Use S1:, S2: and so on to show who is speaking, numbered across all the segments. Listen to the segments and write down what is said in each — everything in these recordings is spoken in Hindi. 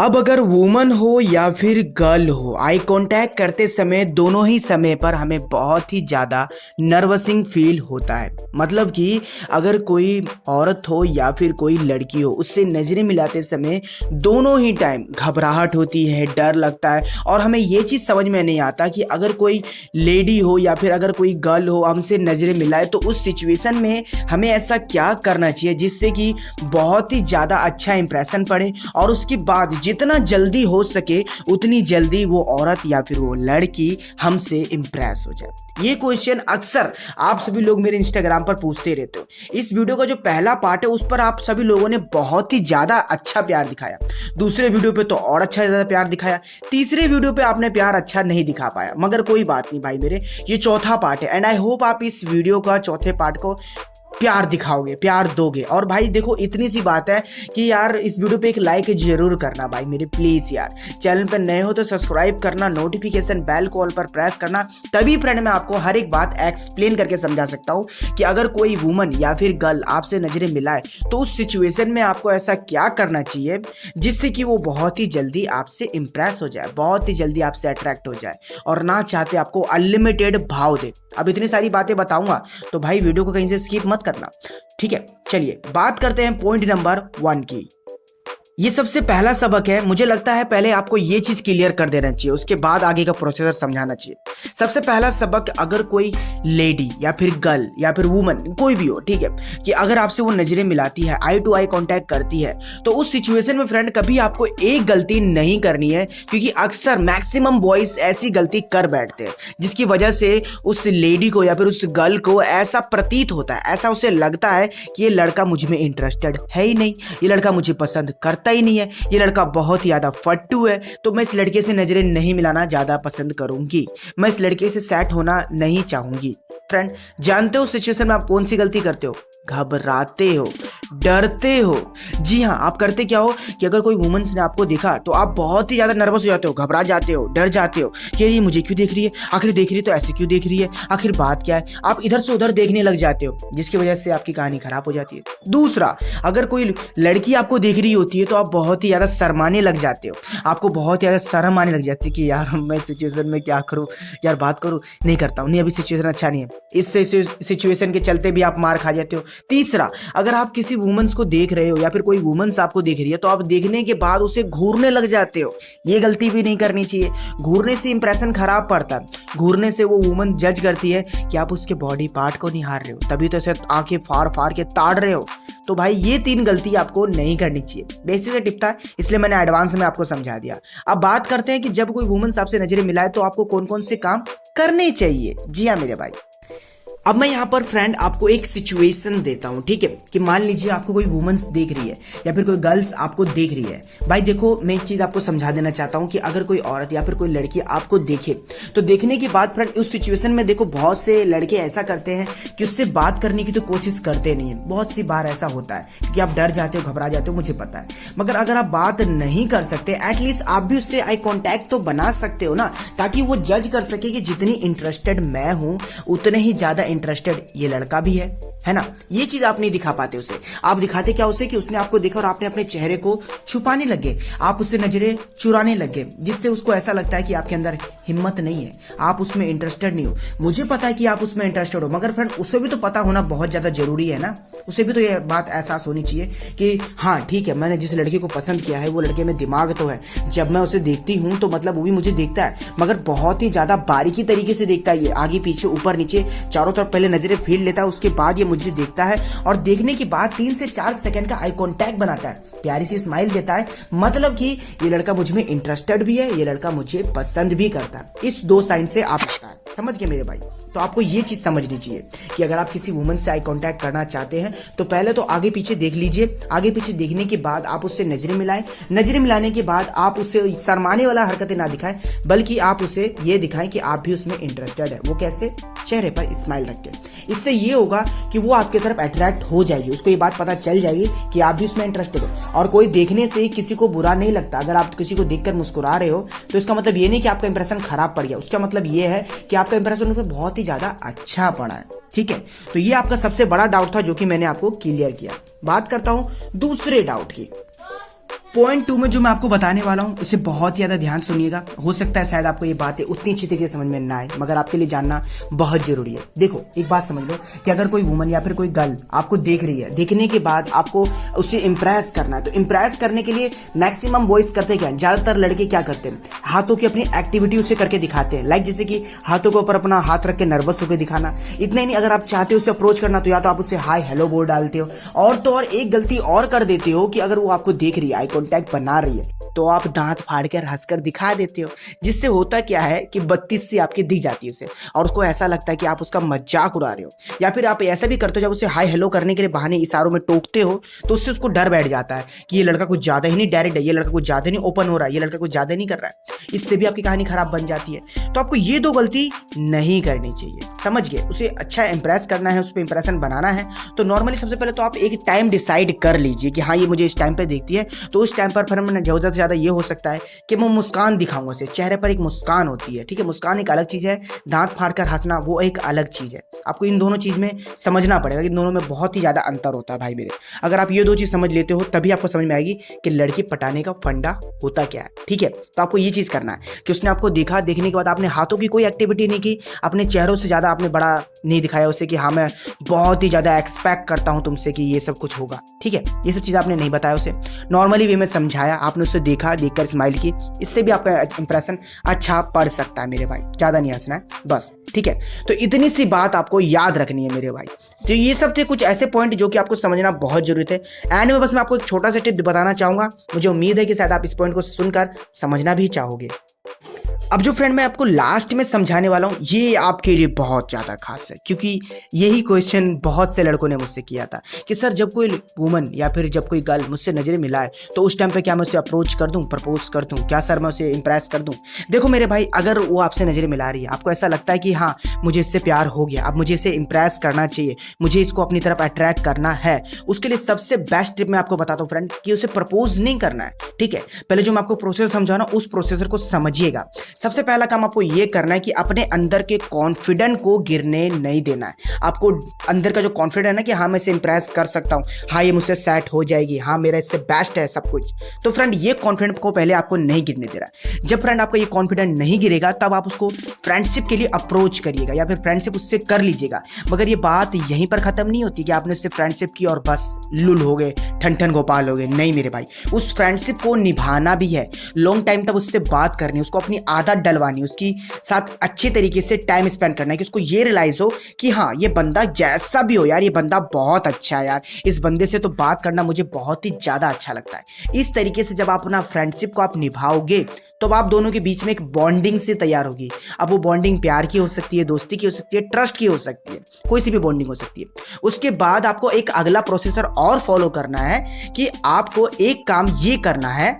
S1: अब अगर वुमन हो या फिर गर्ल हो, आई कांटेक्ट करते समय दोनों ही समय पर हमें बहुत ही ज़्यादा नर्वसिंग फील होता है। मतलब कि अगर कोई औरत हो या फिर कोई लड़की हो, उससे नज़रें मिलाते समय दोनों ही टाइम घबराहट होती है, डर लगता है। और हमें ये चीज़ समझ में नहीं आता कि अगर कोई लेडी हो या फिर अगर कोई गर्ल हो हमसे नज़रें मिलाए तो उस सिचुएशन में हमें ऐसा क्या करना चाहिए जिससे कि बहुत ही ज़्यादा अच्छा इंप्रेशन पड़े और उसके बाद जितना जल्दी हो सके उतनी जल्दी वो औरत या फिर वो लड़की हमसे इंप्रेस हो जाए। ये क्वेश्चन अक्सर आप सभी लोग मेरे इंस्टाग्राम पर पूछते रहते हो। इस वीडियो का जो पहला पार्ट है उस पर आप सभी लोगों ने बहुत ही ज़्यादा अच्छा प्यार दिखाया, दूसरे वीडियो पे तो और अच्छा ज़्यादा प्यार दिखाया, तीसरे वीडियो पे आपने प्यार अच्छा नहीं दिखा पाया। मगर कोई बात नहीं भाई मेरे, ये चौथा पार्ट है एंड आई होप आप इस वीडियो का चौथे पार्ट को प्यार दिखाओगे, प्यार दोगे। और भाई देखो इतनी सी बात है कि यार इस वीडियो पे एक लाइक जरूर करना भाई मेरे, प्लीज़ यार। चैनल पर नए हो तो सब्सक्राइब करना, नोटिफिकेशन बेल कॉल पर प्रेस करना, तभी फ्रेंड मैं आपको हर एक बात एक्सप्लेन करके समझा सकता हूँ कि अगर कोई वुमन या फिर गर्ल आपसे नज़रें मिलाए तो उस सिचुएशन में आपको ऐसा क्या करना चाहिए जिससे कि वो बहुत ही जल्दी आपसे इंप्रेस हो जाए, बहुत ही जल्दी आपसे अट्रैक्ट हो जाए और ना चाहते आपको अनलिमिटेड भाव दे। अब इतनी सारी बातें बताऊंगा तो भाई वीडियो को कहीं से स्किप मत करना, ठीक है। चलिए बात करते हैं पॉइंट नंबर 1 की। ये सबसे पहला सबक है, मुझे लगता है पहले आपको ये चीज़ क्लियर कर देना चाहिए, उसके बाद आगे का प्रोसेसर समझाना चाहिए। सबसे पहला सबक, अगर कोई लेडी या फिर गर्ल या फिर वुमन कोई भी हो, ठीक है, कि अगर आपसे वो नज़रें मिलाती है, आई टू आई कांटेक्ट करती है, तो उस सिचुएशन में फ्रेंड कभी आपको एक गलती नहीं करनी है, क्योंकि अक्सर मैक्सिमम बॉयज ऐसी गलती कर बैठते हैं जिसकी वजह से उस लेडी को या फिर उस गर्ल को ऐसा प्रतीत होता है, ऐसा उसे लगता है कि ये लड़का मुझ में इंटरेस्टेड है ही नहीं, ये लड़का मुझे पसंद करता ही नहीं है, ये लड़का बहुत ही ज़्यादा फट्टू है, तो मैं इस लड़के से नज़रें नहीं मिलाना ज़्यादा पसंद करूंगी, मैं इस लड़के से सेट होना नहीं चाहूंगी। फ्रेंड जानते हो सिचुएशन में आप कौन सी गलती करते हो? घबराते हो, डरते हो। जी हाँ, आप करते क्या हो कि अगर कोई वुमेन्स ने आपको देखा तो आप बहुत ही ज़्यादा नर्वस हो जाते हो, घबरा जाते हो, डर जाते हो कि ये मुझे क्यों देख रही है, आखिर देख रही है तो ऐसे क्यों देख रही है, आखिर बात क्या है। आप इधर से उधर देखने लग जाते हो जिसकी वजह से आपकी कहानी खराब हो जाती है। दूसरा, अगर कोई लड़की आपको देख रही होती है तो आप बहुत ही ज़्यादा शर्माने लग जाते हो, आपको बहुत ही ज़्यादा शर्म आने लग जाती है कि यार मैं इस सिचुएशन में क्या करूँ, यार बात करूँ, नहीं करता हूँ, नहीं अभी सिचुएशन अच्छा नहीं है। इस सिचुएशन के चलते भी आप मार खा जाते हो। तीसरा, अगर आप किसी वुमेन्स को देख रहे हो या फिर कोई वुमेन्स आपको देख रही है तो आप देखने के बाद उसे घूरने लग जाते हो। ये गलती भी नहीं करनी चाहिए, घूरने से इंप्रेशन खराब पड़ता है, घूरने से वो वुमन जज करती है कि आप उसके बॉडी पार्ट को निहार रहे हो, तभी तो ऐसे आंखें फाड़ फाड़ के ताड़ रहे हो। तो भाई ये 3 गलती आपको नहीं करनी चाहिए। बेसिक टिप था इसलिए मैंने एडवांस में आपको समझा दिया। अब बात करते हैं कि जब कोई वुमन आपसे नजरें मिलाए तो आपको कौन कौन से काम करने चाहिए। जी हाँ मेरे भाई, अब मैं यहाँ पर फ्रेंड आपको एक सिचुएशन देता हूँ, ठीक है, कि मान लीजिए आपको कोई वुमेन्स देख रही है या फिर कोई गर्ल्स आपको देख रही है। भाई देखो मैं एक चीज़ आपको समझा देना चाहता हूँ कि अगर कोई औरत या फिर कोई लड़की आपको देखे तो देखने के बाद फ्रेंड उस सिचुएशन में देखो बहुत से लड़के ऐसा करते हैं कि उससे बात करने की तो कोशिश करते नहीं है। बहुत सी बार ऐसा होता है क्योंकि आप डर जाते हो, घबरा जाते हो, मुझे पता है। मगर अगर आप बात नहीं कर सकते, एटलीस्ट आप भी उससे आई कॉन्टैक्ट तो बना सकते हो ना, ताकि वो जज कर सके कि जितनी इंटरेस्टेड मैं हूँ उतने ही ज़्यादा इंटरेस्टेड ये लड़का भी है ना। ये चीज आप नहीं दिखा पाते उसे। आप दिखाते क्या उसे कि उसने आपको देखा और आपने अपने चेहरे को छुपाने लगे, आप उससे नजरें चुराने लगे, जिससे उसको ऐसा लगता है कि आपके अंदर हिम्मत नहीं है, आप उसमें इंटरेस्टेड नहीं हो। मुझे पता है कि आप उसमें इंटरेस्टेड हो, मगर फ्रेंड उसे भी तो पता होना बहुत ज्यादा जरूरी है ना। उसे भी तो ये बात एहसास होनी चाहिए कि हाँ ठीक है, मैंने जिस लड़के को पसंद किया है वो लड़के में दिमाग तो है, जब मैं उसे देखती हूँ तो मतलब वो भी मुझे देखता है, मगर बहुत ही ज्यादा बारीकी तरीके से देखता है। ये आगे पीछे ऊपर नीचे चारों तरफ पहले नजरें फेर लेता है, उसके बाद ये मुझे देखता है और देखने के बाद 3 से 4 सेकंड का आई कांटेक्ट बनाता है, प्यारी सी स्माइल देता है, मतलब कि ये लड़का मुझ में इंटरेस्टेड भी है, ये लड़का मुझे पसंद भी करता है। इस 2 साइन से आप समझ गए मेरे भाई। तो आपको ये चीज समझनी चाहिए कि अगर आप किसी वुमन से आई कांटेक्ट करना चाहते हैं तो पहले तो आगे पीछे देख लीजिए, आगे पीछे देखने के बाद आप उससे नजरें मिलाएं, नजरें मिलाने के बाद आप उससे शर्माने वाला हरकतें ना दिखाएं, बल्कि आप उसे ये दिखाएं कि आप भी उसमें इंटरेस्टेड है। वो कैसे? चेहरे पर स्माइल रख के। इससे ये होगा कि वो आपकी तरफ अट्रैक्ट हो जाएगी, उसको ये बात पता चल जाएगी कि आप भी उसमें इंटरेस्टेड हो। और कोई देखने से किसी को बुरा नहीं लगता। अगर आप किसी को देखकर मुस्कुरा रहे हो तो इसका मतलब ये नहीं कि आपका इंप्रेशन खराब पड़ गया, उसका मतलब ये है कि आपका इंप्रेशन उस पर बहुत ही ज्यादा अच्छा पड़ा है, ठीक है। तो ये आपका सबसे बड़ा डाउट था जो कि मैंने आपको क्लियर किया। बात करता हूं दूसरे डाउट की। पॉइंट 2 में जो मैं आपको बताने वाला हूँ उसे बहुत ही ज़्यादा ध्यान सुनिएगा। हो सकता है शायद आपको ये बातें उतनी अच्छी तरीके से समझ में ना आए, मगर आपके लिए जानना बहुत जरूरी है। देखो एक बात समझ लो कि अगर कोई वुमन या फिर कोई गर्ल आपको देख रही है, देखने के बाद आपको उसे इंप्रेस करना है, तो इंप्रेस करने के लिए मैक्सिमम बॉयज करते क्या, ज़्यादातर लड़के क्या करते हैं, हाथों की अपनी एक्टिविटी उसे करके दिखाते हैं। लाइक जैसे कि हाथों के ऊपर अपना हाथ रख के नर्वस होकर दिखाना। इतना ही नहीं, अगर आप चाहते हो उसे अप्रोच करना तो या तो आप उसे हाय हेलो बोल डालते हो, और तो और एक गलती और कर देते हो कि अगर वो आपको देख रही है, आई कॉन्टैक्ट बना रही है, तो आप दांत फाड़ कर हंसकर दिखा देते हो, जिससे होता क्या है कि 32 से आपकी दी जाती है उसे, और उसको ऐसा लगता है कि आप उसका मजाक उड़ा रहे हो। या फिर आप ऐसा भी करते हो, जब उसे हाय हेलो करने के लिए बहाने इशारों में टोकते हो तो उससे उसको डर बैठ जाता है कि ये लड़का कुछ ज्यादा ही नहीं डायरेक्ट है, ये लड़का कुछ ज्यादा नहीं ओपन हो रहा है, ये लड़का कुछ ज्यादा नहीं कर रहा है। इससे भी आपकी कहानी खराब बन जाती है। तो आपको ये दो गलती नहीं करनी चाहिए, समझ गए। उसे अच्छा इंप्रेस करना है, उस पर इंप्रेशन बनाना है, तो नॉर्मली सबसे पहले तो आप एक टाइम डिसाइड कर लीजिए कि हाँ ये मुझे इस टाइम पे देखती है, तो उस टाइम पर फिर मैंने ज़्यादा से ज़्यादा ये हो सकता है कि मैं मुस्कान दिखाऊंगा उसे। चेहरे पर एक मुस्कान होती है, ठीक है, मुस्कान एक अलग चीज़ है, दांत फाड़ कर हंसना वो एक अलग चीज़ है। आपको इन दोनों चीज़ में समझना पड़ेगा, इन दोनों में बहुत ही ज़्यादा अंतर होता है भाई मेरे। अगर आप ये दो चीज़ समझ लेते हो तभी आपको समझ में आएगी कि लड़की पटाने का फंडा होता क्या है, ठीक है। तो आपको ये चीज़ करना है कि उसने आपको देखा, देखने के बाद आपने हाथों की कोई एक्टिविटी नहीं की, अपने चेहरों से ज़्यादा आपने बड़ा नहीं दिखाया उसे कि हाँ मैं बहुत ही ज़्यादा एक्सपेक्ट करता हूँ तुमसे कि ये सब कुछ होगा, ठीक है। ये सब चीज़ आपने नहीं बताया उसे, नॉर्मली वे में समझाया, आपने उसे देखा, देखकर स्माइल की, इससे भी आपका इंप्रेशन अच्छा पड़ सकता है मेरे भाई। ज़्यादा नहीं हंसना है बस, ठीक है। तो इतनी सी बात आपको याद रखनी है मेरे भाई। तो ये सब थे कुछ ऐसे पॉइंट जो कि आपको समझना बहुत जरूरी थे। एंड में बस मैं आपको एक छोटा सा टिप बताना चाहूँगा, मुझे उम्मीद है कि शायद आप इस पॉइंट को सुनकर समझना भी चाहोगे। अब जो फ्रेंड मैं आपको लास्ट में समझाने वाला हूँ ये आपके लिए बहुत ज़्यादा खास है, क्योंकि यही क्वेश्चन बहुत से लड़कों ने मुझसे किया था कि सर जब कोई वुमन या फिर जब कोई गर्ल मुझसे नज़रें मिलाए तो उस टाइम पे क्या मैं उसे अप्रोच कर दूँ, प्रपोज कर दूँ, क्या सर मैं उसे इंप्रेस कर दूँ। देखो मेरे भाई, अगर वो आपसे नज़रें मिला रही है, आपको ऐसा लगता है कि हाँ मुझे इससे प्यार हो गया, अब मुझे इसे इंप्रेस करना चाहिए, मुझे इसको अपनी तरफ अट्रैक्ट करना है, उसके लिए सबसे बेस्ट टिप मैं आपको बताता हूँ फ्रेंड कि उसे प्रपोज नहीं करना है, ठीक है। पहले जो मैं आपको प्रोसेस समझाना उस प्रोसेसर को समझिएगा। सबसे पहला काम आपको ये करना है कि अपने अंदर के कॉन्फिडेंट को गिरने नहीं देना है। आपको अंदर का जो कॉन्फिडेंट है ना कि हाँ मैं इसे इंप्रेस कर सकता हूँ, हाँ ये मुझसे सेट हो जाएगी, हाँ मेरा इससे बेस्ट है सब कुछ, तो फ्रेंड ये कॉन्फिडेंट को पहले आपको नहीं गिरने दे रहा है। जब फ्रेंड आपका ये कॉन्फिडेंट नहीं गिरेगा तब आप उसको फ्रेंडशिप के लिए अप्रोच करिएगा या फिर फ्रेंडशिप उससे कर लीजिएगा। मगर ये बात यहीं पर खत्म नहीं होती कि आपने उससे फ्रेंडशिप की और बस लुल हो गए, ठन ठन गोपाल हो गए। नहीं मेरे भाई, उस फ्रेंडशिप को निभाना भी है, लॉन्ग टाइम तक उससे बात करनी, उसको अपनी आदत डलवानी, उसकी साथ अच्छे तरीके से टाइम स्पेंड करना है कि उसको ये रियलाइज हो कि हाँ ये बंदा जैसा भी हो यार, ये बंदा बहुत अच्छा है यार, इस बंदे से तो बात करना मुझे बहुत ही ज़्यादा अच्छा लगता है। इस तरीके से जब आप अपना फ्रेंडशिप को आप निभाओगे तो आप दोनों के बीच में एक बॉन्डिंग से तैयार होगी। अब वो बॉन्डिंग प्यार की हो सकती है, दोस्ती की हो सकती है, ट्रस्ट की हो सकती है, कोई सी भी बॉन्डिंग हो सकती है। उसके बाद आपको एक अगला प्रोसेसर और फॉलो करना है कि आपको एक काम ये करना है,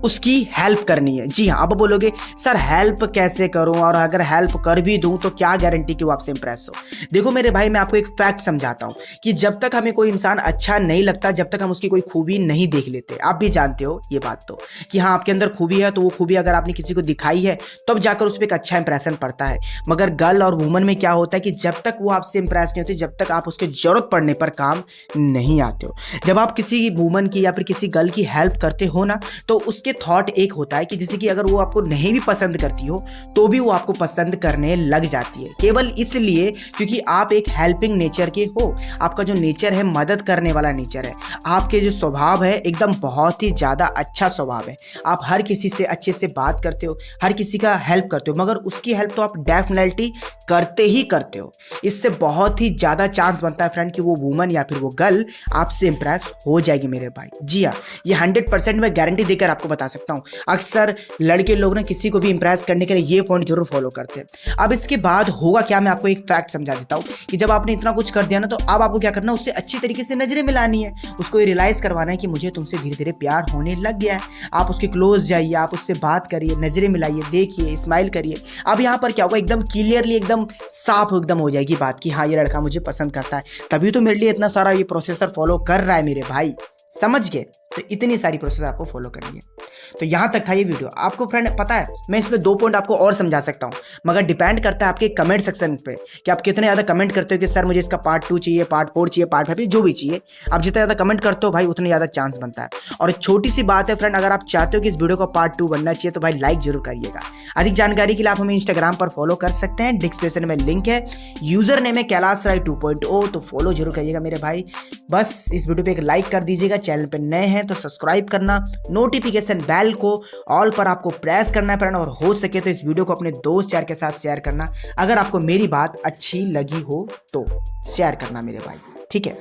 S1: उसकी हेल्प करनी है। जी हाँ, अब बोलोगे सर हेल्प कैसे करूं, और अगर हेल्प कर भी दूं तो क्या गारंटी कि वो आपसे इंप्रेस हो। देखो मेरे भाई, मैं आपको एक फैक्ट समझाता हूं कि जब तक हमें कोई इंसान अच्छा नहीं लगता, जब तक हम उसकी कोई खूबी नहीं देख लेते, आप भी जानते हो ये बात तो कि हाँ आपके अंदर खूबी है, तो वो खूबी अगर आपने किसी को दिखाई है तब जाकर उस पर एक अच्छा इंप्रेशन पड़ता है। मगर गर्ल और वुमन में क्या होता है कि जब तक वो आपसे इंप्रेस नहीं होती, जब तक आप उसके जरूरत पड़ने पर काम नहीं आते हो। जब आप किसी वुमन की या फिर किसी गर्ल की हेल्प करते हो ना, तो उसके थॉट एक होता है कि जैसे कि अगर वो आपको नहीं भी पसंद करती हो तो भी वो आपको पसंद करने लग जाती है, केवल इसलिए क्योंकि आप एक हेल्पिंग नेचर के हो। आपका जो नेचर है मदद करने वाला नेचर है, आपके जो स्वभाव है एकदम बहुत ही ज़्यादा अच्छा स्वभाव है। आप हर किसी से अच्छे से बात करते हो, हर किसी का हेल्प करते हो, मगर उसकी हेल्प तो आप डेफिनेटली करते ही करते हो। इससे बहुत ही ज़्यादा चांस बनता है फ्रेंड कि वो वुमन या फिर वो गर्ल आपसे इंप्रेस हो जाएगी मेरे भाई। जी हाँ, ये 100% मैं गारंटी देकर आपको बता सकता हूँ। अक्सर लड़के लोग ना किसी को भी इंप्रेस करने के लिए ये पॉइंट जरूर फॉलो करते हैं। अब इसके बाद होगा क्या, मैं आपको एक फैक्ट समझा देता हूँ कि जब आपने इतना कुछ कर दिया ना, तो अब आपको क्या करना है, उससे अच्छी तरीके से नजरें मिलानी है, उसको ये रियलाइज करवाना है कि मुझे तुमसे धीरे धीरे प्यार होने लग गया है। आप उसके क्लोज जाइए, आप उससे बात करिए, नजरें मिलाइए, देखिए, स्माइल करिए। अब यहाँ पर क्या होगा, एकदम क्लियरली एकदम साफ एकदम हो जाएगी बात कि हाँ ये लड़का मुझे पसंद करता है, तभी तो मेरे लिए इतना सारा ये प्रोसेसर फॉलो कर रहा है मेरे भाई। समझ गए? तो इतनी सारी प्रोसेस आपको फॉलो करनी है। तो यहाँ तक था ये वीडियो। आपको फ्रेंड पता है मैं इसमें 2 पॉइंट आपको और समझा सकता हूँ, मगर डिपेंड करता है आपके कमेंट सेक्शन पे कि आप कितने ज़्यादा कमेंट करते हो कि सर मुझे इसका पार्ट 2 चाहिए, पार्ट 4 चाहिए, पार्ट 5 जो भी चाहिए। आप जितना ज़्यादा कमेंट करते हो भाई उतनी ज़्यादा चांस बनता है। और छोटी सी बात है फ्रेंड, अगर आप चाहते हो कि इस वीडियो का पार्ट 2 बनना चाहिए तो भाई लाइक जरूर करिएगा। अधिक जानकारी के लिए आप हमें इंस्टाग्राम पर फॉलो कर सकते हैं, डिस्क्रिप्शन में लिंक है, यूजर नेम है कैलाश राय 2.0, तो फॉलो जरूर करिएगा मेरे भाई। बस इस वीडियो पे एक लाइक कर दीजिएगा, चैनल पे नए हैं तो सब्सक्राइब करना, नोटिफिकेशन बेल को ऑल पर आपको प्रेस करना है फ्रेंड, और हो सके तो इस वीडियो को अपने दोस्त यार के साथ शेयर करना। अगर आपको मेरी बात अच्छी लगी हो तो शेयर करना मेरे भाई, ठीक है।